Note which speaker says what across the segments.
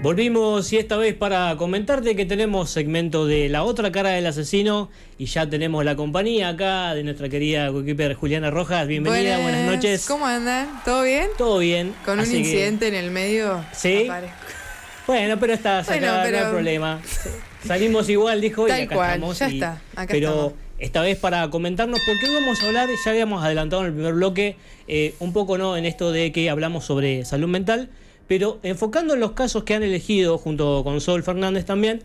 Speaker 1: Volvimos y esta vez para comentarte que tenemos segmento de La Otra Cara del Asesino y ya tenemos la compañía acá de nuestra querida coequiper Juliana Rojas. Bienvenida, buenas noches.
Speaker 2: ¿Cómo andan? ¿Todo bien?
Speaker 1: Todo bien.
Speaker 2: Con un incidente en el medio.
Speaker 1: Sí.
Speaker 2: Aparezco.
Speaker 1: Bueno, pero estás acá, no hay problema. Salimos igual, dijo,
Speaker 2: Tal
Speaker 1: y acá
Speaker 2: cual,
Speaker 1: estamos.
Speaker 2: ya está, acá
Speaker 1: pero
Speaker 2: estamos.
Speaker 1: esta vez para comentarnos, porque hoy vamos a hablar, ya habíamos adelantado en el primer bloque, un poco no en esto de que hablamos sobre salud mental, pero enfocando en los casos que han elegido junto con Sol Fernández también,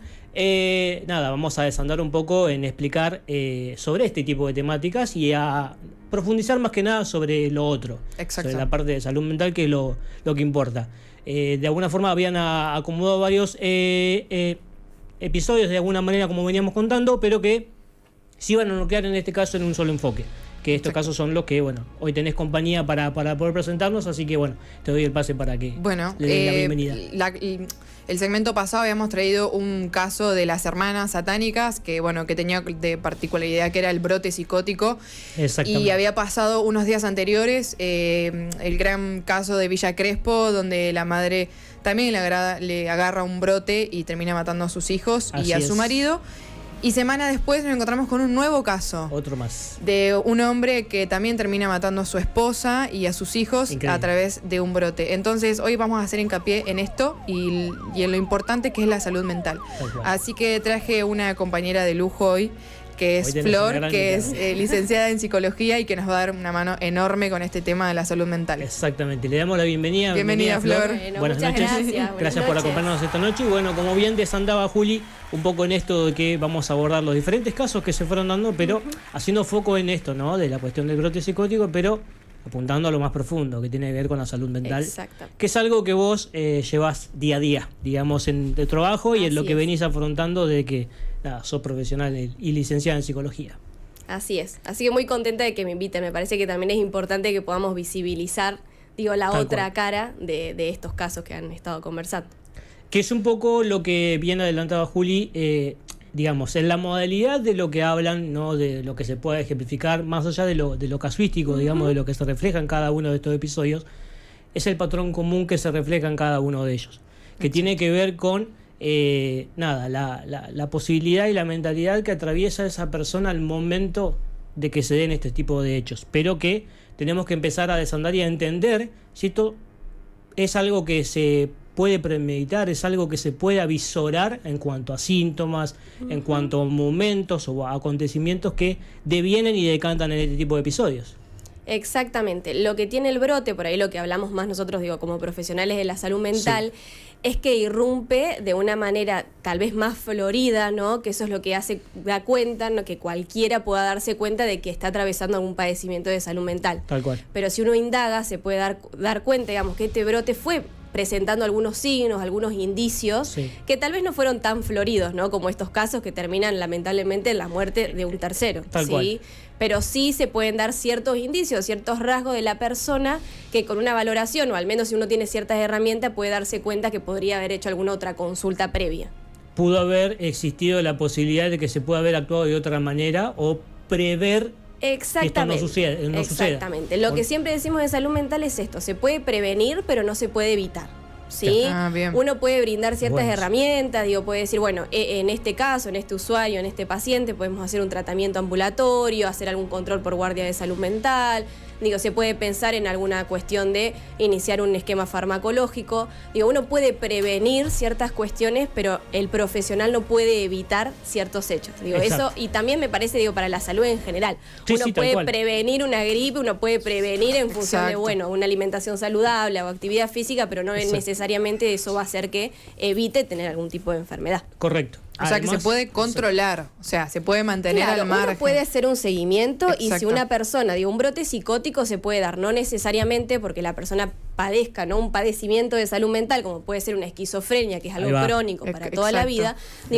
Speaker 1: vamos a desandar un poco en explicar sobre este tipo de temáticas y a profundizar más que nada sobre lo otro.
Speaker 2: Exacto.
Speaker 1: Sobre la parte de salud mental, que es lo que importa. De alguna forma habían acomodado varios episodios de alguna manera como veníamos contando, pero que se iban a nuclear en este caso en un solo enfoque. Que estos casos son los que, hoy tenés compañía para poder presentarnos, así que, te doy el pase para que le den la bienvenida.
Speaker 2: El segmento pasado habíamos traído un caso de las hermanas satánicas, que tenía de particularidad que era el brote psicótico.
Speaker 1: Exactamente.
Speaker 2: Y había pasado unos días anteriores el gran caso de Villa Crespo, donde la madre también le agarra un brote y termina matando a sus hijos y a su marido. Y semana después nos encontramos con un nuevo caso.
Speaker 1: Otro más.
Speaker 2: De un hombre que también termina matando a su esposa y a sus hijos. Increíble. A través de un brote. Entonces hoy vamos a hacer hincapié en esto y en lo importante que es la salud mental. Así que traje una compañera de lujo hoy, que es Flor, que es licenciada en psicología y que nos va a dar una mano enorme con este tema de la salud mental.
Speaker 1: Exactamente, le damos la bienvenida.
Speaker 2: Bienvenida, Flor.
Speaker 1: Buenas noches. Gracias por acompañarnos esta noche. Y como bien desandaba Juli, un poco en esto de que vamos a abordar los diferentes casos que se fueron dando, pero haciendo foco en esto, ¿no? De la cuestión del brote psicótico, pero apuntando a lo más profundo, que tiene que ver con la salud mental.
Speaker 2: Exacto. Que
Speaker 1: es algo que vos llevas día a día, digamos, en tu trabajo y en lo que venís afrontando de que sos profesional y licenciada en psicología.
Speaker 3: Así es. Así que muy contenta de que me inviten. Me parece que también es importante que podamos visibilizar, la otra cara de estos casos que han estado conversando.
Speaker 1: Que es un poco lo que bien adelantaba Juli, digamos, en la modalidad de lo que hablan, ¿no? De lo que se puede ejemplificar, más allá de lo casuístico, digamos, de lo que se refleja en cada uno de estos episodios, es el patrón común que se refleja en cada uno de ellos, que tiene que ver con la posibilidad y la mentalidad que atraviesa esa persona al momento de que se den este tipo de hechos, pero que tenemos que empezar a desandar y a entender si esto es algo que se puede premeditar, es algo que se puede avisorar en cuanto a síntomas, en cuanto a momentos o a acontecimientos que devienen y decantan en este tipo de episodios.
Speaker 3: Exactamente. Lo que tiene el brote, por ahí lo que hablamos más nosotros, como profesionales de la salud mental, es que irrumpe de una manera tal vez más florida, ¿no? Que eso es lo que da cuenta, ¿no? Que cualquiera pueda darse cuenta de que está atravesando algún padecimiento de salud mental.
Speaker 1: Tal cual.
Speaker 3: Pero si uno indaga, se puede dar cuenta, que este brote fue presentando algunos signos, algunos indicios, que tal vez no fueron tan floridos, ¿no? Como estos casos que terminan lamentablemente en la muerte de un tercero.
Speaker 1: Tal cual.
Speaker 3: Pero sí se pueden dar ciertos indicios, ciertos rasgos de la persona que con una valoración, o al menos si uno tiene ciertas herramientas, puede darse cuenta que podría haber hecho alguna otra consulta previa.
Speaker 1: Pudo haber existido la posibilidad de que se pueda haber actuado de otra manera o prever que esto no suceda.
Speaker 3: Exactamente. Lo que siempre decimos de salud mental es esto: se puede prevenir, pero no se puede evitar. ¿Sí? Uno puede brindar ciertas herramientas, puede decir, en este caso, en este usuario, en este paciente, podemos hacer un tratamiento ambulatorio, hacer algún control por guardia de salud mental. Se puede pensar en alguna cuestión de iniciar un esquema farmacológico. Uno puede prevenir ciertas cuestiones, pero el profesional no puede evitar ciertos hechos. Eso, y también me parece, para la salud en general. Uno puede prevenir una gripe, uno puede prevenir en función de, una alimentación saludable o actividad física, pero no necesariamente eso va a hacer que evite tener algún tipo de enfermedad.
Speaker 1: Correcto.
Speaker 2: O sea, que se puede controlar, se puede mantener al margen.
Speaker 3: Uno puede hacer un seguimiento. Y si una persona, un brote psicótico se puede dar, no necesariamente porque la persona padezca, ¿no? Un padecimiento de salud mental, como puede ser una esquizofrenia, que es algo crónico para toda la vida.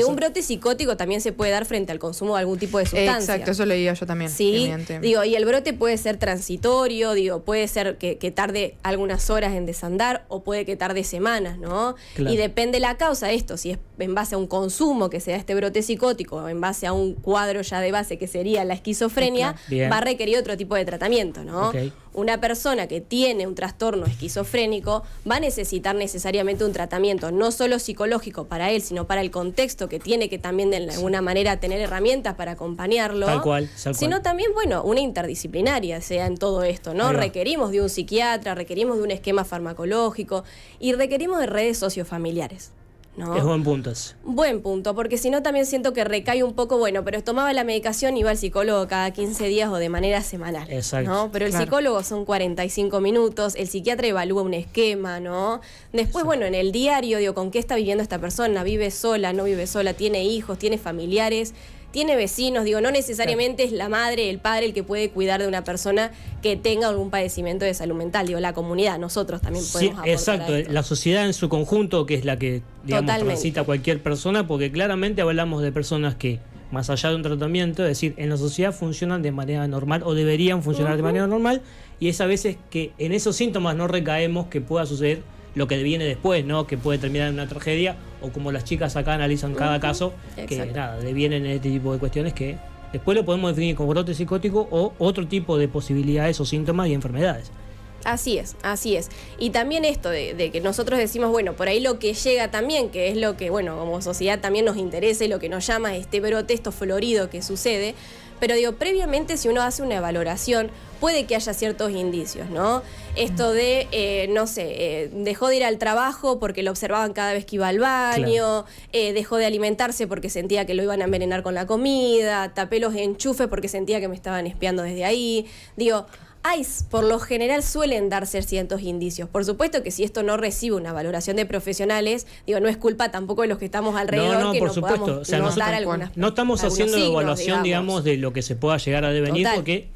Speaker 3: Un brote psicótico también se puede dar frente al consumo de algún tipo de sustancia.
Speaker 2: Exacto, eso leía yo también.
Speaker 3: Sí, y el brote puede ser transitorio, puede ser que tarde algunas horas en desandar, o puede que tarde semanas, ¿no? Claro. Y depende la causa de esto, si es en base a un consumo que se da este brote psicótico, o en base a un cuadro ya de base que sería la esquizofrenia, va a requerir otro tipo de tratamiento, ¿no? una persona que tiene un trastorno esquizofrénico va a necesitar necesariamente un tratamiento, no solo psicológico para él, sino para el contexto, que tiene que también de alguna manera tener herramientas para acompañarlo.
Speaker 1: Tal cual.
Speaker 3: Sino también, bueno, una interdisciplinaria, sea en todo esto, ¿no? Requerimos de un psiquiatra, requerimos de un esquema farmacológico y requerimos de redes sociofamiliares, ¿no?
Speaker 1: Es buen punto ese.
Speaker 3: Buen punto, porque si no también siento que recae un poco, bueno, pero tomaba la medicación y iba al psicólogo cada 15 días o de manera semanal.
Speaker 1: Exacto.
Speaker 3: ¿No? Pero el psicólogo son 45 minutos, el psiquiatra evalúa un esquema, ¿no? Después, bueno, en el diario, digo, ¿con qué está viviendo esta persona? ¿Vive sola, no vive sola? ¿Tiene hijos, tiene familiares? Tiene vecinos, digo, no necesariamente es la madre, el padre el que puede cuidar de una persona que tenga algún padecimiento de salud mental, digo, la comunidad, nosotros también podemos aportar.
Speaker 1: Exacto, la sociedad en su conjunto, que es la que, digamos, transita cualquier persona, porque claramente hablamos de personas que, más allá de un tratamiento, es decir, en la sociedad funcionan de manera normal o deberían funcionar de manera normal, y es a veces que en esos síntomas no recaemos que pueda suceder lo que viene después, ¿no? Que puede terminar en una tragedia, o como las chicas acá analizan cada caso, que nada, devienen en este tipo de cuestiones que después lo podemos definir como brote psicótico o otro tipo de posibilidades o síntomas y enfermedades.
Speaker 3: Así es, así es. Y también esto de que nosotros decimos, bueno, por ahí lo que llega también, que es lo que, bueno, como sociedad también nos interesa y lo que nos llama este brote, esto florido que sucede. Pero digo, previamente si uno hace una valoración, puede que haya ciertos indicios, ¿no? Esto de, no sé, dejó de ir al trabajo porque lo observaban cada vez que iba al baño, dejó de alimentarse porque sentía que lo iban a envenenar con la comida, tapé los enchufes porque sentía que me estaban espiando desde ahí. Digo, por lo general suelen darse ciertos indicios. Por supuesto que si esto no recibe una valoración de profesionales, digo, no es culpa tampoco de los que estamos alrededor que no podamos notar algunas.
Speaker 1: No estamos haciendo evaluación, digamos, de lo que se pueda llegar a devenir, porque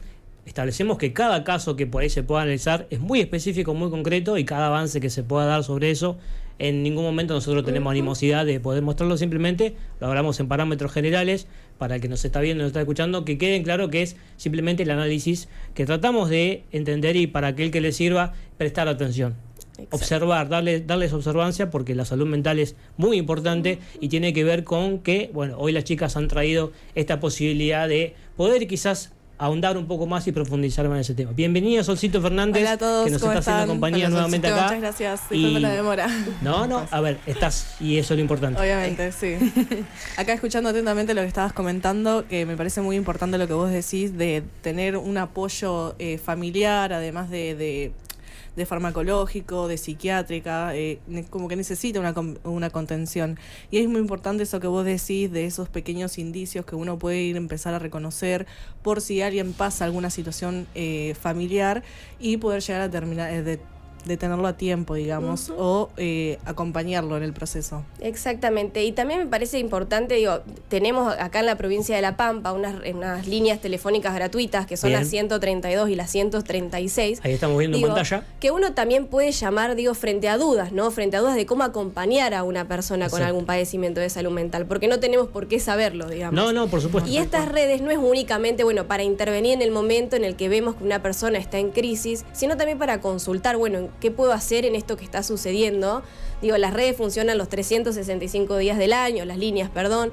Speaker 1: establecemos que cada caso que por ahí se pueda analizar es muy específico, muy concreto, y cada avance que se pueda dar sobre eso, en ningún momento nosotros tenemos animosidad de poder mostrarlo, simplemente lo hablamos en parámetros generales para el que nos está viendo y nos está escuchando, que queden claro que es simplemente el análisis que tratamos de entender, y para aquel que le sirva, prestar atención. Exacto. Observar, darles observancia, porque la salud mental es muy importante y tiene que ver con que, bueno, hoy las chicas han traído esta posibilidad de poder quizás ahondar un poco más y profundizar más en ese tema. Bienvenida, Solcito Fernández.
Speaker 4: Hola a todos,
Speaker 3: que
Speaker 1: nos está haciendo compañía nuevamente acá.
Speaker 4: Muchas gracias, disculpen la demora.
Speaker 1: No, a ver, estás, y eso es lo importante.
Speaker 4: Obviamente, sí. Acá escuchando atentamente lo que estabas comentando, que me parece muy importante lo que vos decís de tener un apoyo familiar, además de farmacológico, de psiquiátrica, como que necesita una contención. Y es muy importante eso que vos decís, de esos pequeños indicios que uno puede ir a empezar a reconocer por si alguien pasa alguna situación familiar, y poder llegar a terminar detenerlo a tiempo, digamos, o acompañarlo en el proceso.
Speaker 3: Exactamente, y también me parece importante, digo, tenemos acá en la provincia de La Pampa unas líneas telefónicas gratuitas que son las 132 y las 136.
Speaker 1: Ahí estamos viendo en pantalla.
Speaker 3: Que uno también puede llamar, digo, frente a dudas, ¿no? Frente a dudas de cómo acompañar a una persona con algún padecimiento de salud mental, porque no tenemos por qué saberlo, digamos.
Speaker 1: No, por supuesto.
Speaker 3: Y estas redes no es únicamente, bueno, para intervenir en el momento en el que vemos que una persona está en crisis, sino también para consultar, bueno, ¿qué puedo hacer en esto que está sucediendo? Digo, las redes funcionan los 365 días del año, las líneas, perdón,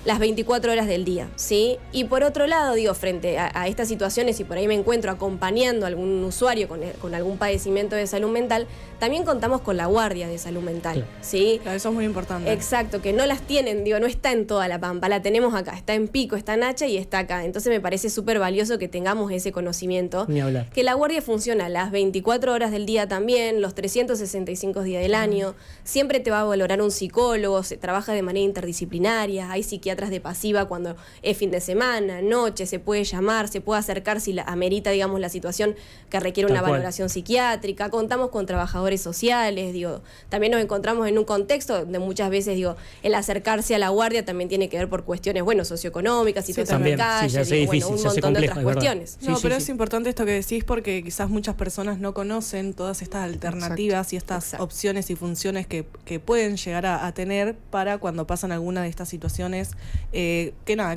Speaker 3: las 24 horas del día, ¿sí? Y por otro lado, digo, frente a estas situaciones, si por ahí me encuentro acompañando a algún usuario con algún padecimiento de salud mental, también contamos con la guardia de salud mental, ¿sí?
Speaker 4: Claro, eso es muy importante.
Speaker 3: Exacto, que no las tienen, digo, no está en toda La Pampa, la tenemos acá, está en Pico, está en Hacha y está acá. Entonces me parece súper valioso que tengamos ese conocimiento.
Speaker 1: Ni hablar.
Speaker 3: Que la guardia funciona las 24 horas del día también, los 365 días del año. Siempre te va a valorar un psicólogo, se trabaja de manera interdisciplinaria, hay psiquiatras de pasiva cuando es fin de semana, noche, se puede llamar, se puede acercar si amerita, digamos, la situación que requiere una valoración psiquiátrica. Contamos con trabajadores sociales, digo, también nos encontramos en un contexto donde muchas veces, digo, el acercarse a la guardia también tiene que ver por cuestiones, bueno, socioeconómicas, situación de calle, digo, un montón de otras cuestiones.
Speaker 4: Pero es importante esto que decís, porque quizás muchas personas no conocen todas estas alternativas y estas opciones y funciones que pueden llegar a tener para cuando pasan alguna de estas situaciones, que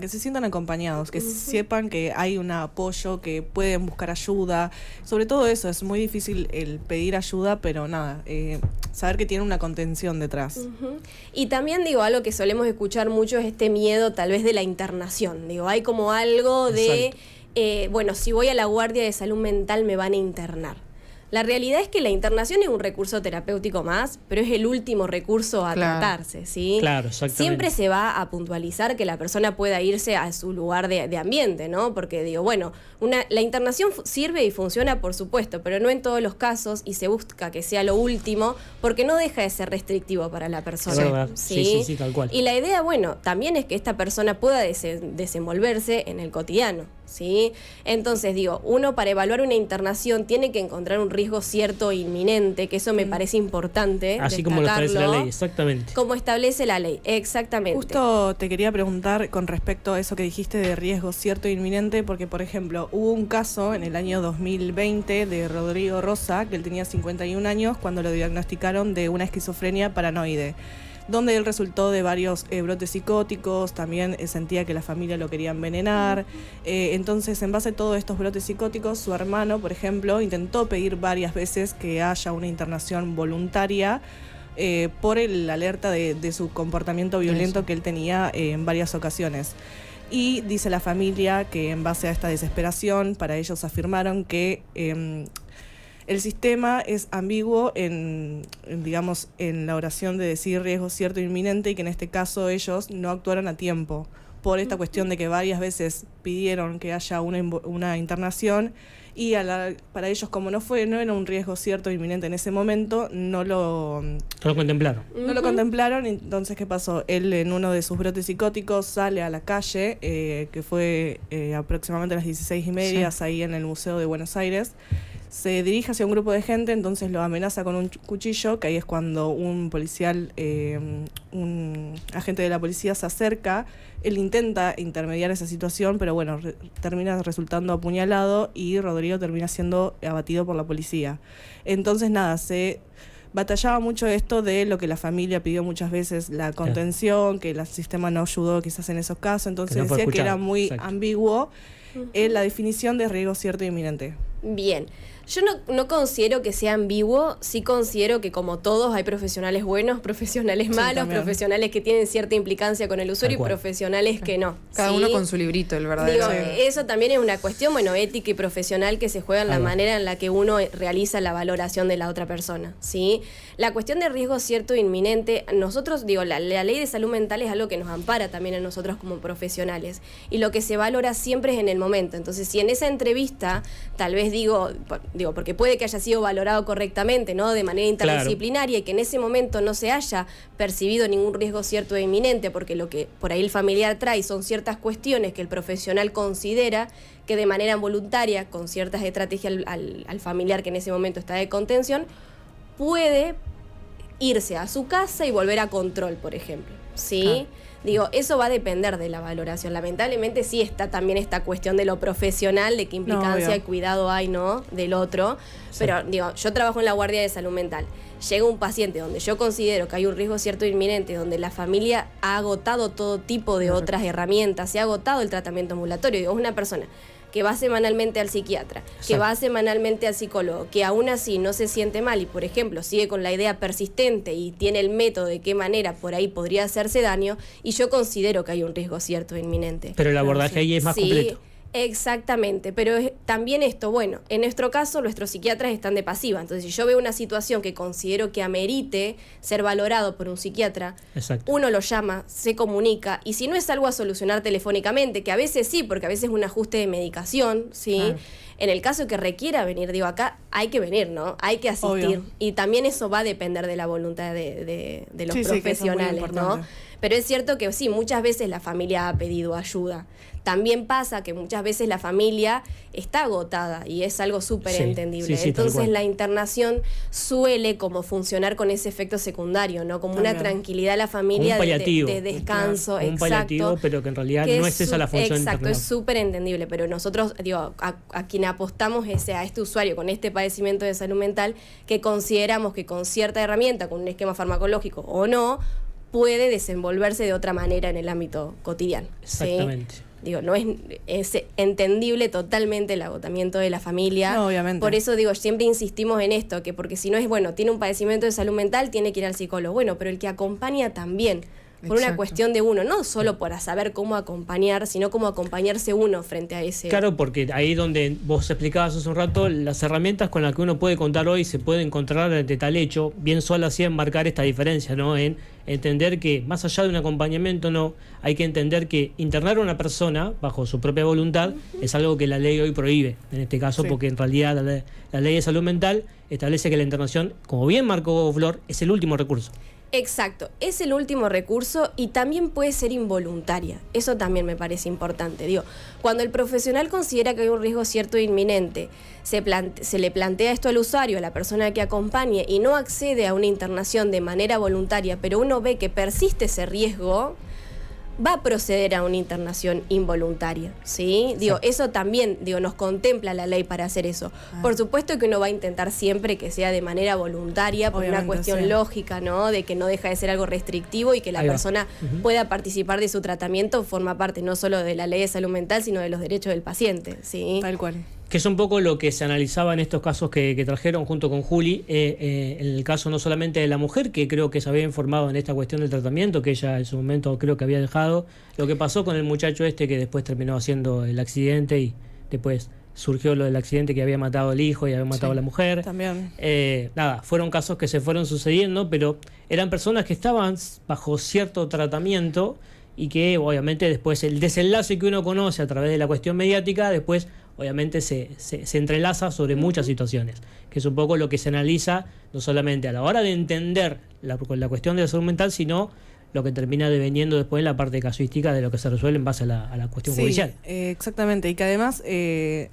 Speaker 4: se sientan acompañados, que sepan que hay un apoyo, que pueden buscar ayuda. Sobre todo eso, es muy difícil el pedir ayuda, pero saber que tiene una contención detrás.
Speaker 3: Y también, digo, algo que solemos escuchar mucho es este miedo tal vez de la internación. Digo, hay como algo de bueno, si voy a la guardia de salud mental me van a internar. La realidad es que la internación es un recurso terapéutico más, pero es el último recurso a tratarse, ¿sí?
Speaker 1: Claro, exactamente.
Speaker 3: Siempre se va a puntualizar que la persona pueda irse a su lugar de ambiente, ¿no? Porque digo, bueno, la internación sirve y funciona, por supuesto, pero no en todos los casos, y se busca que sea lo último, porque no deja de ser restrictivo para la persona.
Speaker 1: Es verdad. Sí, tal cual.
Speaker 3: Y la idea, bueno, también es que esta persona pueda desenvolverse en el cotidiano, ¿sí? Entonces, digo, uno para evaluar una internación tiene que encontrar un riesgo cierto e inminente, que eso me parece importante.
Speaker 1: Así como lo establece la ley, exactamente.
Speaker 3: Como establece la ley, exactamente.
Speaker 4: Justo te quería preguntar con respecto a eso que dijiste de riesgo cierto e inminente, porque, por ejemplo, hubo un caso en el año 2020 de Rodrigo Rosa, que él tenía 51 años, cuando lo diagnosticaron de una esquizofrenia paranoide, donde él resultó de varios brotes psicóticos, también sentía que la familia lo quería envenenar. Entonces, en base a todos estos brotes psicóticos, su hermano, por ejemplo, intentó pedir varias veces que haya una internación voluntaria por el alerta de su comportamiento violento que él tenía en varias ocasiones. Y dice la familia que en base a esta desesperación, para ellos afirmaron que el sistema es ambiguo digamos, en la oración de decir riesgo cierto e inminente, y que en este caso ellos no actuaron a tiempo por esta cuestión de que varias veces pidieron que haya una internación, y para ellos, como no era un riesgo cierto e inminente en ese momento, no lo
Speaker 1: contemplaron.
Speaker 4: No lo contemplaron. Entonces, ¿qué pasó? Él, en uno de sus brotes psicóticos, sale a la calle, que fue aproximadamente a las 16:30, ahí en el Museo de Buenos Aires. Se dirige hacia un grupo de gente, entonces lo amenaza con un cuchillo, que ahí es cuando un policial, un agente de la policía se acerca. Él intenta intermediar esa situación, pero bueno, termina resultando apuñalado y Rodrigo termina siendo abatido por la policía. Entonces, nada, se batallaba mucho esto de lo que la familia pidió muchas veces, la contención, que el sistema no ayudó quizás en esos casos. Entonces decía que era muy ambiguo la definición de riesgo cierto e inminente.
Speaker 3: Bien. Yo no considero que sea ambiguo, sí considero que, como todos, hay profesionales buenos, profesionales malos, profesionales que tienen cierta implicancia con el usuario y profesionales que no.
Speaker 2: Cada uno con su librito, el verdadero.
Speaker 3: Digo, eso también es una cuestión, ética y profesional que se juega en la manera en la que uno realiza la valoración de la otra persona, ¿sí? La cuestión de riesgo cierto e inminente, nosotros, la ley de salud mental es algo que nos ampara también a nosotros como profesionales, y lo que se valora siempre es en el momento. Entonces, si en esa entrevista, tal vez digo, porque puede que haya sido valorado correctamente, ¿no?, de manera interdisciplinaria, y que en ese momento no se haya percibido ningún riesgo cierto e inminente, porque lo que por ahí el familiar trae son ciertas cuestiones que el profesional considera que de manera voluntaria, con ciertas estrategias al familiar que en ese momento está de contención, puede irse a su casa y volver a control, por ejemplo, ¿sí? Eso va a depender de la valoración. Lamentablemente sí está también esta cuestión de lo profesional, de qué implicancia y cuidado hay, ¿no?, del otro. Pero, yo trabajo en la guardia de salud mental. Llega un paciente donde yo considero que hay un riesgo cierto e inminente, donde la familia ha agotado todo tipo de otras herramientas, se ha agotado el tratamiento ambulatorio. Es una persona que va semanalmente al psiquiatra, que va semanalmente al psicólogo, que aún así no se siente mal y, por ejemplo, sigue con la idea persistente y tiene el método de qué manera por ahí podría hacerse daño, y yo considero que hay un riesgo cierto e inminente.
Speaker 1: Pero el abordaje ahí es más completo.
Speaker 3: Exactamente, pero también esto, en nuestro caso nuestros psiquiatras están de pasiva, entonces si yo veo una situación que considero que amerite ser valorado por un psiquiatra, uno lo llama, se comunica, y si no es algo a solucionar telefónicamente, que a veces sí, porque a veces es un ajuste de medicación, ¿sí? En el caso que requiera venir, acá hay que venir, ¿no? Hay que asistir. Obvio. Y también eso va a depender de la voluntad de los profesionales, ¿no? Pero es cierto que sí, muchas veces la familia ha pedido ayuda. También pasa que muchas veces la familia está agotada y es algo súper entendible. Entonces la internación suele como funcionar con ese efecto secundario, ¿no? Como una tranquilidad a la familia de descanso.
Speaker 1: Un paliativo, pero que en realidad no es esa la función.
Speaker 3: Exacto, es súper entendible. Pero nosotros, a quien apostamos es a este usuario con este padecimiento de salud mental, que consideramos que con cierta herramienta, con un esquema farmacológico o no, puede desenvolverse de otra manera en el ámbito cotidiano.
Speaker 1: Exactamente.
Speaker 3: ¿Sí? No es entendible totalmente el agotamiento de la familia.
Speaker 4: No, obviamente.
Speaker 3: Por eso siempre insistimos en esto, que porque si no es tiene un padecimiento de salud mental, tiene que ir al psicólogo. Pero el que acompaña también, por una cuestión de uno, no solo para saber cómo acompañar, sino cómo acompañarse uno frente a ese...
Speaker 1: Claro, porque ahí donde vos explicabas hace un rato, las herramientas con las que uno puede contar hoy se puede encontrar ante tal hecho, bien solo así enmarcar esta diferencia, ¿no? En entender que más allá de un acompañamiento, no, hay que entender que internar a una persona bajo su propia voluntad es algo que la ley hoy prohíbe, en este caso, porque en realidad la ley de salud mental establece que la internación, como bien marcó Flor, es el último recurso.
Speaker 3: Exacto, es el último recurso y también puede ser involuntaria. Eso también me parece importante. Digo, cuando el profesional considera que hay un riesgo cierto e inminente, se le plantea esto al usuario, a la persona que acompañe, y no accede a una internación de manera voluntaria, pero uno ve que persiste ese riesgo, va a proceder a una internación involuntaria, ¿sí? Digo, eso también, nos contempla la ley para hacer eso. Por supuesto que uno va a intentar siempre que sea de manera voluntaria, por una cuestión lógica, ¿no? De que no deja de ser algo restrictivo y que la persona pueda participar de su tratamiento, forma parte no solo de la ley de salud mental, sino de los derechos del paciente, ¿sí?
Speaker 4: Tal cual.
Speaker 1: Que es un poco lo que se analizaba en estos casos que trajeron junto con Juli, en el caso no solamente de la mujer, que creo que se había informado en esta cuestión del tratamiento, que ella en su momento creo que había dejado, lo que pasó con el muchacho que después terminó haciendo el accidente y después surgió lo del accidente que había matado al hijo y había matado a la mujer.
Speaker 4: También.
Speaker 1: Fueron casos que se fueron sucediendo, pero eran personas que estaban bajo cierto tratamiento y que obviamente después el desenlace que uno conoce a través de la cuestión mediática, después obviamente se entrelaza sobre muchas situaciones, que es un poco lo que se analiza no solamente a la hora de entender la cuestión de la salud mental, sino lo que termina deveniendo después en la parte casuística de lo que se resuelve en base a la cuestión judicial.
Speaker 4: Exactamente, y que además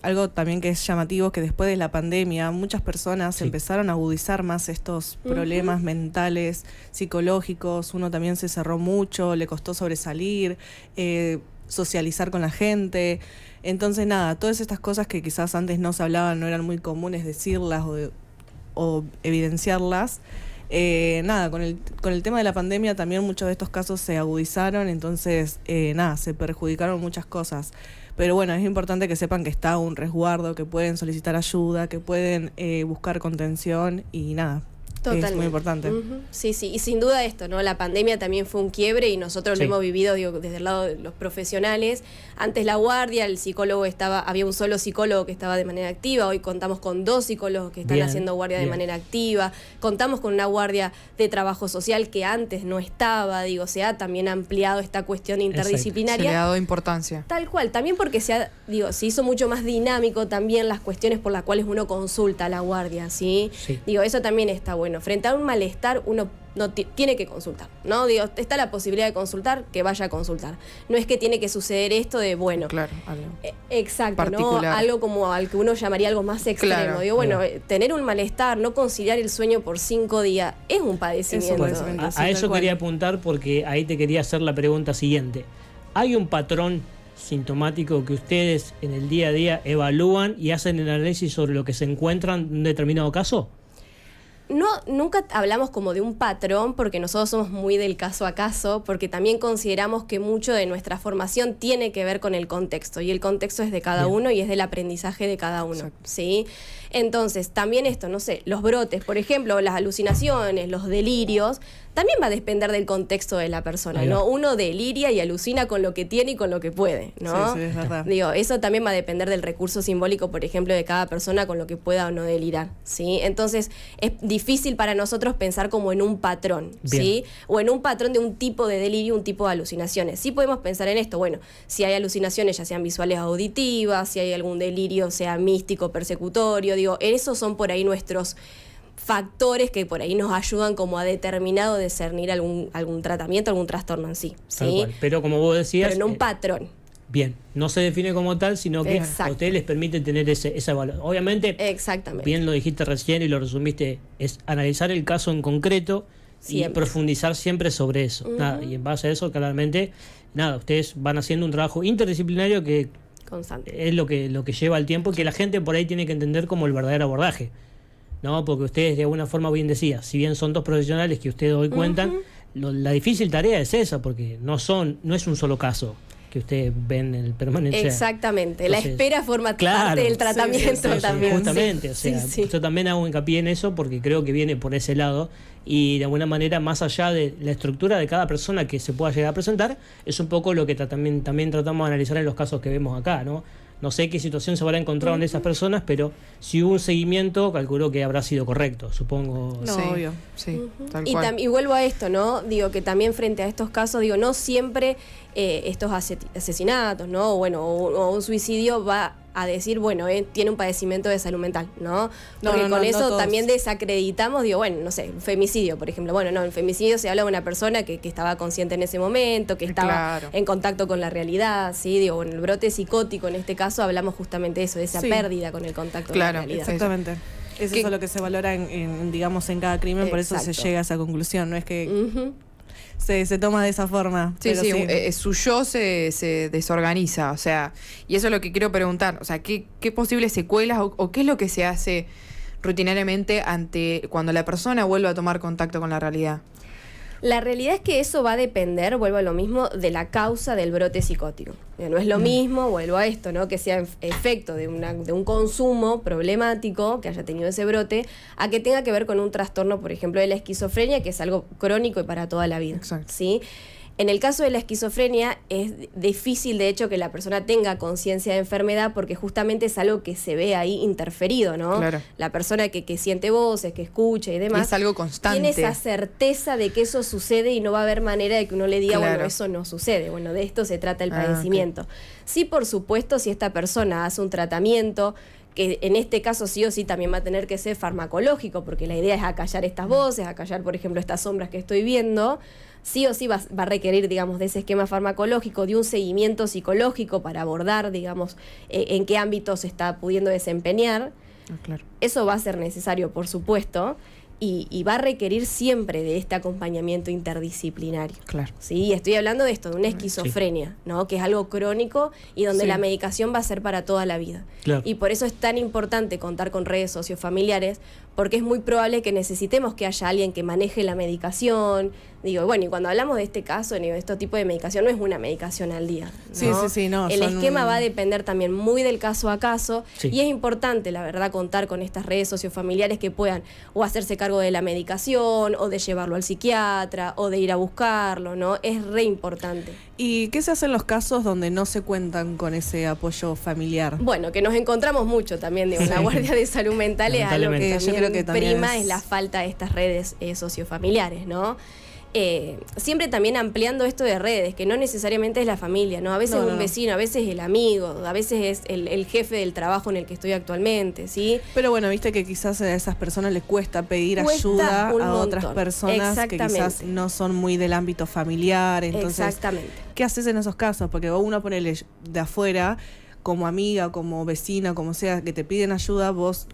Speaker 4: algo también que es llamativo, que después de la pandemia muchas personas empezaron a agudizar más estos problemas mentales, psicológicos, uno también se cerró mucho, le costó sobresalir, socializar con la gente. Entonces nada, todas estas cosas que quizás antes no se hablaban, no eran muy comunes decirlas o evidenciarlas, con el tema de la pandemia también muchos de estos casos se agudizaron, entonces se perjudicaron muchas cosas. Pero bueno, es importante que sepan que está un resguardo, que pueden solicitar ayuda, que pueden buscar contención y nada. Totalmente. Es muy importante.
Speaker 3: Sí, y sin duda esto, ¿no? La pandemia también fue un quiebre y nosotros lo hemos vivido, desde el lado de los profesionales. Antes la guardia, el psicólogo había un solo psicólogo que estaba de manera activa, hoy contamos con 2 psicólogos que están haciendo guardia de manera activa, contamos con una guardia de trabajo social que antes no estaba, se ha también ampliado esta cuestión interdisciplinaria.
Speaker 2: Se le ha dado importancia.
Speaker 3: Tal cual, también porque se hizo mucho más dinámico también las cuestiones por las cuales uno consulta a la guardia, ¿sí? Eso también está bueno. Frente a un malestar, uno no tiene que consultar, ¿no? Está la posibilidad de consultar, que vaya a consultar. No es que tiene que suceder esto de,
Speaker 2: Claro, algo
Speaker 3: exacto,
Speaker 2: particular,
Speaker 3: ¿no? Algo como al que uno llamaría algo más extremo.
Speaker 2: Claro,
Speaker 3: tener un malestar, no conciliar el sueño por 5 días, es un padecimiento.
Speaker 1: A eso quería apuntar porque ahí te quería hacer la pregunta siguiente. ¿Hay un patrón sintomático que ustedes en el día a día evalúan y hacen el análisis sobre lo que se encuentran en un determinado caso?
Speaker 3: No, nunca hablamos como de un patrón porque nosotros somos muy del caso a caso, porque también consideramos que mucho de nuestra formación tiene que ver con el contexto y el contexto es de cada uno y es del aprendizaje de cada uno, ¿sí? Entonces, también esto, los brotes, por ejemplo, las alucinaciones, los delirios, también va a depender del contexto de la persona, ¿no? Uno deliria y alucina con lo que tiene y con lo que puede, ¿no?
Speaker 4: Sí, es verdad.
Speaker 3: Eso también va a depender del recurso simbólico, por ejemplo, de cada persona con lo que pueda o no delirar, ¿sí? Entonces, es difícil para nosotros pensar como en un patrón, ¿sí? O en un patrón de un tipo de delirio, un tipo de alucinaciones. Sí podemos pensar en esto, si hay alucinaciones, ya sean visuales o auditivas, si hay algún delirio, sea místico, persecutorio, esos son por ahí nuestros factores que por ahí nos ayudan como a determinar o discernir algún tratamiento, algún trastorno en sí.
Speaker 1: Pero como vos decías...
Speaker 3: Pero no un patrón.
Speaker 1: Bien, no se define como tal, sino que a ustedes les permite tener esa evaluación. Obviamente, bien lo dijiste recién y lo resumiste, es analizar el caso en concreto y profundizar siempre sobre eso. Y en base a eso, claramente, ustedes van haciendo un trabajo interdisciplinario que
Speaker 3: constante.
Speaker 1: Es lo que lleva el tiempo y que la gente por ahí tiene que entender como el verdadero abordaje, ¿no? Porque ustedes de alguna forma bien decía, si bien son 2 profesionales que ustedes hoy cuentan, la difícil tarea es esa, porque no es un solo caso que ustedes ven el permanente.
Speaker 3: Exactamente, entonces, la espera forma parte del tratamiento también.
Speaker 1: Justamente, o sea, yo también hago hincapié en eso porque creo que viene por ese lado y de alguna manera, más allá de la estructura de cada persona que se pueda llegar a presentar, es un poco lo que también tratamos de analizar en los casos que vemos acá, ¿no? No sé qué situación se habrá encontrado en esas personas, pero si hubo un seguimiento, calculo que habrá sido correcto, supongo.
Speaker 4: No, obvio.
Speaker 2: Sí, tal cual.
Speaker 3: Y vuelvo a esto, ¿no? Digo que también frente a estos casos, digo, no siempre estos asesinatos, ¿no? O un suicidio va a decir, bueno, tiene un padecimiento de salud mental, ¿no? Porque con eso también desacreditamos, digo, bueno, no sé, un femicidio, por ejemplo. Bueno, no, en femicidio se habla de una persona que estaba consciente en ese momento, que estaba en contacto con la realidad, ¿sí? Digo, en el brote psicótico, en este caso, hablamos justamente de eso, de esa pérdida con el contacto con la realidad.
Speaker 4: Exactamente. Eso es lo que se valora digamos, en cada crimen, por eso se llega a esa conclusión, no es que... Se toma de esa forma.
Speaker 2: Su yo se desorganiza, o sea, y eso es lo que quiero preguntar, o sea, ¿qué posibles secuelas o qué es lo que se hace rutinariamente cuando la persona vuelve a tomar contacto con la realidad?
Speaker 3: La realidad es que eso va a depender, vuelvo a lo mismo, de la causa del brote psicótico. No es lo mismo, vuelvo a esto, ¿no? Que sea efecto de un consumo problemático que haya tenido ese brote, a que tenga que ver con un trastorno, por ejemplo, de la esquizofrenia, que es algo crónico y para toda la vida.
Speaker 2: Exacto.
Speaker 3: ¿Sí? En el caso de la esquizofrenia es difícil, de hecho, que la persona tenga conciencia de enfermedad porque justamente es algo que se ve ahí interferido, ¿no?
Speaker 2: Claro.
Speaker 3: La persona que siente voces, que escucha y demás.
Speaker 2: Es algo constante.
Speaker 3: Tiene esa certeza de que eso sucede y no va a haber manera de que uno le diga, bueno, eso no sucede. Bueno, de esto se trata el padecimiento. Okay. Sí, por supuesto, si esta persona hace un tratamiento, que en este caso sí o sí también va a tener que ser farmacológico, porque la idea es acallar estas voces, acallar, por ejemplo, estas sombras que estoy viendo. Sí o sí va a requerir, digamos, de ese esquema farmacológico, de un seguimiento psicológico para abordar, digamos, en qué ámbito se está pudiendo desempeñar.
Speaker 2: Claro.
Speaker 3: Eso va a ser necesario, por supuesto, y va a requerir siempre de este acompañamiento interdisciplinario.
Speaker 2: Claro.
Speaker 3: Sí, estoy hablando de esto, de una esquizofrenia, ¿no? Que es algo crónico y donde la medicación va a ser para toda la vida.
Speaker 1: Claro.
Speaker 3: Y por eso es tan importante contar con redes sociofamiliares, porque es muy probable que necesitemos que haya alguien que maneje la medicación. Digo, bueno, y cuando hablamos de este caso, de este tipo de medicación, no es una medicación al día, ¿no?
Speaker 4: Sí, no.
Speaker 3: El esquema va a depender también muy del caso a caso, y es importante, la verdad, contar con estas redes sociofamiliares que puedan o hacerse cargo de la medicación, o de llevarlo al psiquiatra, o de ir a buscarlo, ¿no? Es re importante.
Speaker 4: ¿Y qué se hace en los casos donde no se cuentan con ese apoyo familiar?
Speaker 3: Bueno, que nos encontramos mucho también, digo, la Guardia de Salud Mental es algo que yo creo que prima, es la falta de estas redes sociofamiliares, ¿no? Siempre también ampliando esto de redes, que no necesariamente es la familia, ¿no? A veces es un vecino, a veces es el amigo, a veces es el jefe del trabajo en el que estoy actualmente, ¿sí?
Speaker 4: Pero bueno, viste que quizás a esas personas les cuesta pedir ayuda a otras personas que quizás no son muy del ámbito familiar. Entonces, ¿qué haces en esos casos? Porque uno ponele de afuera, como amiga, como vecina, como sea, que te piden ayuda, vos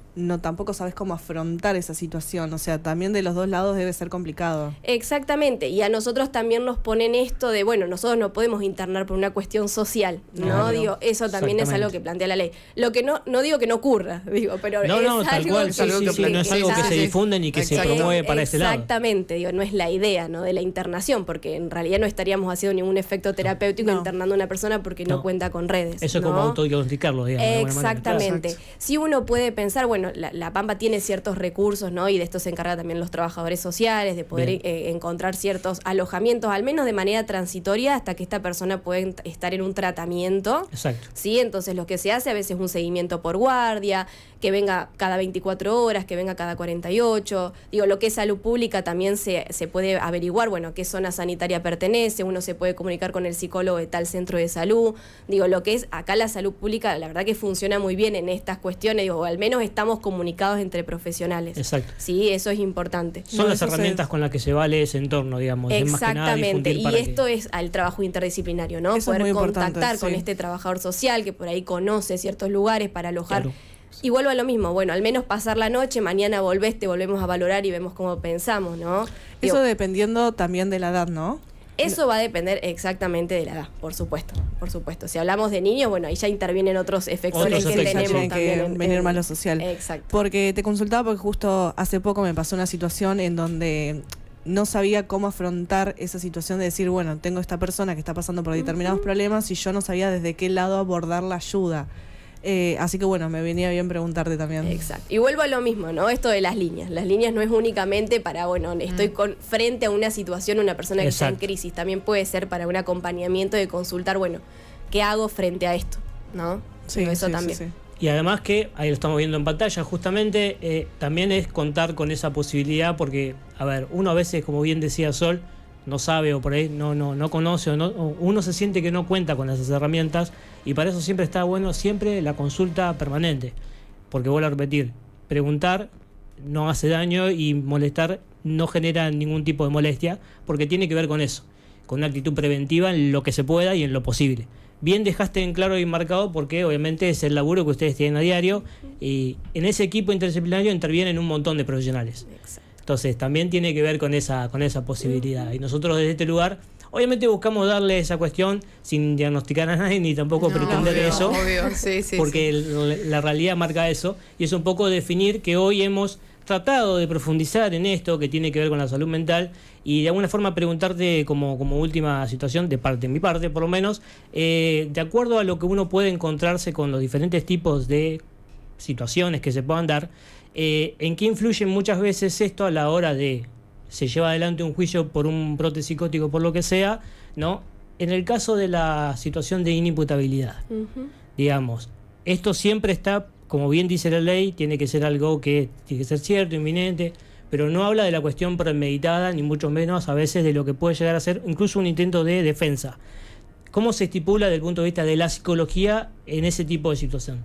Speaker 4: tampoco sabes cómo afrontar esa situación. O sea, también de los dos lados debe ser complicado.
Speaker 3: Exactamente, y a nosotros también nos ponen esto de, bueno, nosotros no podemos internar por una cuestión social, ¿no? Claro. Digo, eso también es algo que plantea la ley. Lo que no digo que no ocurra, digo, pero
Speaker 1: no, tal cual, no es algo que se difunde ni que se promueve para ese lado.
Speaker 3: Exactamente, digo, no es la idea, ¿no?, de la internación, porque en realidad no estaríamos haciendo ningún efecto terapéutico internando a una persona porque no cuenta con redes.
Speaker 1: Eso es como autodiagnosticarlo, digamos.
Speaker 3: Exactamente. Si uno puede pensar, bueno, la Pampa tiene ciertos recursos, ¿no? Y de esto se encargan también los trabajadores sociales, de poder encontrar ciertos alojamientos, al menos de manera transitoria, hasta que esta persona pueda estar en un tratamiento.
Speaker 1: Exacto.
Speaker 3: ¿Sí? Entonces lo que se hace a veces es un seguimiento por guardia, que venga cada 24 horas, que venga cada 48. Digo, lo que es salud pública también se puede averiguar, bueno, qué zona sanitaria pertenece, uno se puede comunicar con el psicólogo de tal centro de salud. Digo, lo que es acá la salud pública, la verdad que funciona muy bien en estas cuestiones, digo, al menos estamos comunicados entre profesionales.
Speaker 1: Exacto.
Speaker 3: Sí, eso es importante.
Speaker 1: Son las herramientas con las que se vale ese entorno, digamos.
Speaker 3: Exactamente, y esto es al trabajo interdisciplinario, ¿no?
Speaker 4: Eso
Speaker 3: poder contactar con este trabajador social que por ahí conoce ciertos lugares para alojar. Claro. Y vuelvo a lo mismo, bueno, al menos pasar la noche, mañana te volvemos a valorar y vemos cómo pensamos, ¿no?
Speaker 4: Eso dependiendo también de la edad, ¿no?
Speaker 3: Eso va a depender exactamente de la edad, por supuesto. Si hablamos de niños, bueno, ahí ya intervienen otros efectores que tenemos también.
Speaker 4: Venir más lo social.
Speaker 3: Exacto.
Speaker 4: Porque te consultaba porque justo hace poco me pasó una situación en donde no sabía cómo afrontar esa situación de decir, bueno, tengo esta persona que está pasando por determinados problemas y yo no sabía desde qué lado abordar la ayuda. Así que bueno, me venía bien preguntarte también.
Speaker 3: Exacto. Y vuelvo a lo mismo, ¿no? Esto de las líneas. Las líneas no es únicamente para, bueno, estoy frente a una situación, una persona que está en crisis. También puede ser para un acompañamiento de consultar, bueno, ¿qué hago frente a esto? ¿No?
Speaker 4: Sí,
Speaker 3: eso también.
Speaker 4: Sí.
Speaker 1: Y además que, ahí lo estamos viendo en pantalla, justamente también es contar con esa posibilidad porque, a ver, uno a veces, como bien decía Sol, no sabe o por ahí no conoce o uno se siente que no cuenta con esas herramientas y para eso siempre está bueno siempre la consulta permanente. Porque vuelvo a repetir, preguntar no hace daño y molestar no genera ningún tipo de molestia porque tiene que ver con eso, con una actitud preventiva en lo que se pueda y en lo posible. Bien dejaste en claro y marcado porque obviamente es el laburo que ustedes tienen a diario y en ese equipo interdisciplinario intervienen un montón de profesionales.
Speaker 3: Exacto.
Speaker 1: Entonces también tiene que ver con esa posibilidad. Y nosotros desde este lugar, obviamente buscamos darle esa cuestión sin diagnosticar a nadie ni tampoco pretender eso.
Speaker 2: Obvio. Sí,
Speaker 1: porque la realidad marca eso y es un poco definir que hoy hemos tratado de profundizar en esto que tiene que ver con la salud mental y de alguna forma preguntarte como última situación, de mi parte por lo menos, de acuerdo a lo que uno puede encontrarse con los diferentes tipos de situaciones que se puedan dar, en qué influye muchas veces esto a la hora de se lleva adelante un juicio por un brote psicótico, por lo que sea, ¿no? En el caso de la situación de inimputabilidad, digamos, esto siempre está, como bien dice la ley, tiene que ser algo que tiene que ser cierto, inminente, pero no habla de la cuestión premeditada, ni mucho menos a veces de lo que puede llegar a ser incluso un intento de defensa. ¿Cómo se estipula desde el punto de vista de la psicología en ese tipo de situación?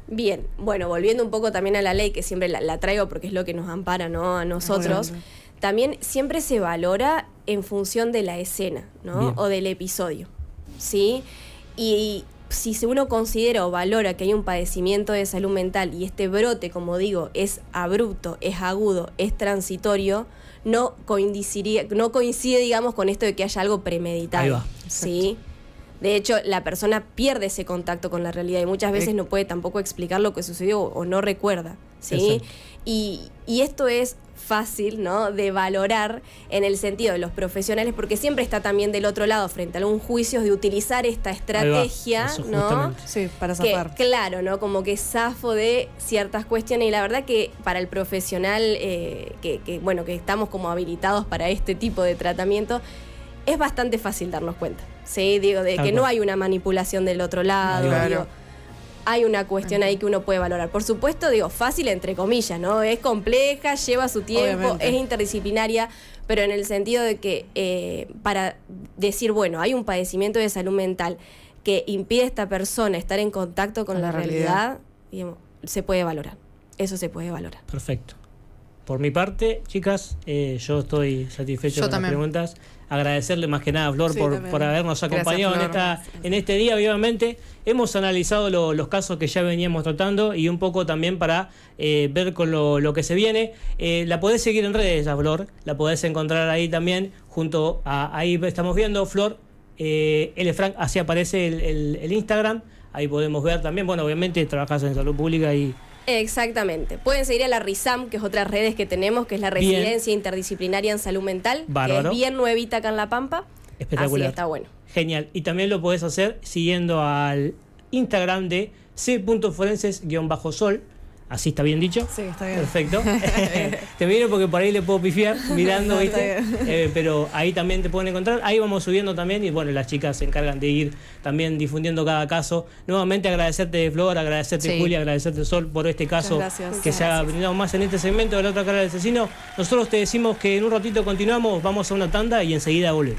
Speaker 3: Bien, bueno, volviendo un poco también a la ley, que siempre la traigo porque es lo que nos ampara, ¿no? A nosotros, también siempre se valora en función de la escena, ¿no? Bien. O del episodio, ¿sí? Y si uno considera o valora que hay un padecimiento de salud mental y este brote, como digo, es abrupto, es agudo, es transitorio, no coincide, digamos, con esto de que haya algo premeditado.
Speaker 1: Ahí va.
Speaker 3: ¿Sí? De hecho, la persona pierde ese contacto con la realidad y muchas veces no puede tampoco explicar lo que sucedió o no recuerda, ¿sí? Y esto es fácil, ¿no?, de valorar en el sentido de los profesionales, porque siempre está también del otro lado frente a algún juicio de utilizar esta estrategia, ¿no?
Speaker 4: Sí, para zafar.
Speaker 3: Claro, ¿no? Como que zafo de ciertas cuestiones y la verdad que para el profesional que estamos como habilitados para este tipo de tratamiento, es bastante fácil darnos cuenta, ¿sí? Digo, de que no hay una manipulación del otro lado,
Speaker 2: claro.
Speaker 3: Digo, hay una cuestión ahí que uno puede valorar. Por supuesto, digo, fácil entre comillas, ¿no? Es compleja, lleva su tiempo, obviamente. Es interdisciplinaria, pero en el sentido de que para decir, bueno, hay un padecimiento de salud mental que impide a esta persona estar en contacto con la realidad, digamos, se puede valorar. Eso se puede valorar.
Speaker 1: Perfecto. Por mi parte, chicas, yo estoy satisfecho con las preguntas. Agradecerle más que nada a Flor por habernos acompañado.
Speaker 2: Gracias,
Speaker 1: en este día, obviamente. Hemos analizado los casos que ya veníamos tratando y un poco también para ver con lo que se viene. La podés seguir en redes, a Flor. La podés encontrar ahí también, junto a... Ahí estamos viendo, Flor, L. Frank, así aparece el Instagram. Ahí podemos ver también. Bueno, obviamente trabajás en salud pública y...
Speaker 3: Exactamente. Pueden seguir a la RISAM, que es otra redes que tenemos, que es la Residencia Interdisciplinaria en Salud Mental,
Speaker 1: Bárbaro.
Speaker 3: que es bien nuevita acá en La Pampa.
Speaker 1: Espectacular.
Speaker 3: Así está bueno.
Speaker 1: Genial. Y también lo podés hacer siguiendo al Instagram de c.forenses_sol. Así está bien dicho.
Speaker 4: Sí, está bien.
Speaker 1: Perfecto. Te miro porque por ahí le puedo pifiar mirando, ¿viste? Pero ahí también te pueden encontrar. Ahí vamos subiendo también y bueno, las chicas se encargan de ir también difundiendo cada caso. Nuevamente agradecerte, Flor, agradecerte, Julia, agradecerte, Sol, por este caso que se ha brindado más en este segmento de La Otra Cara del Asesino. Nosotros te decimos que en un ratito continuamos, vamos a una tanda y enseguida volvemos.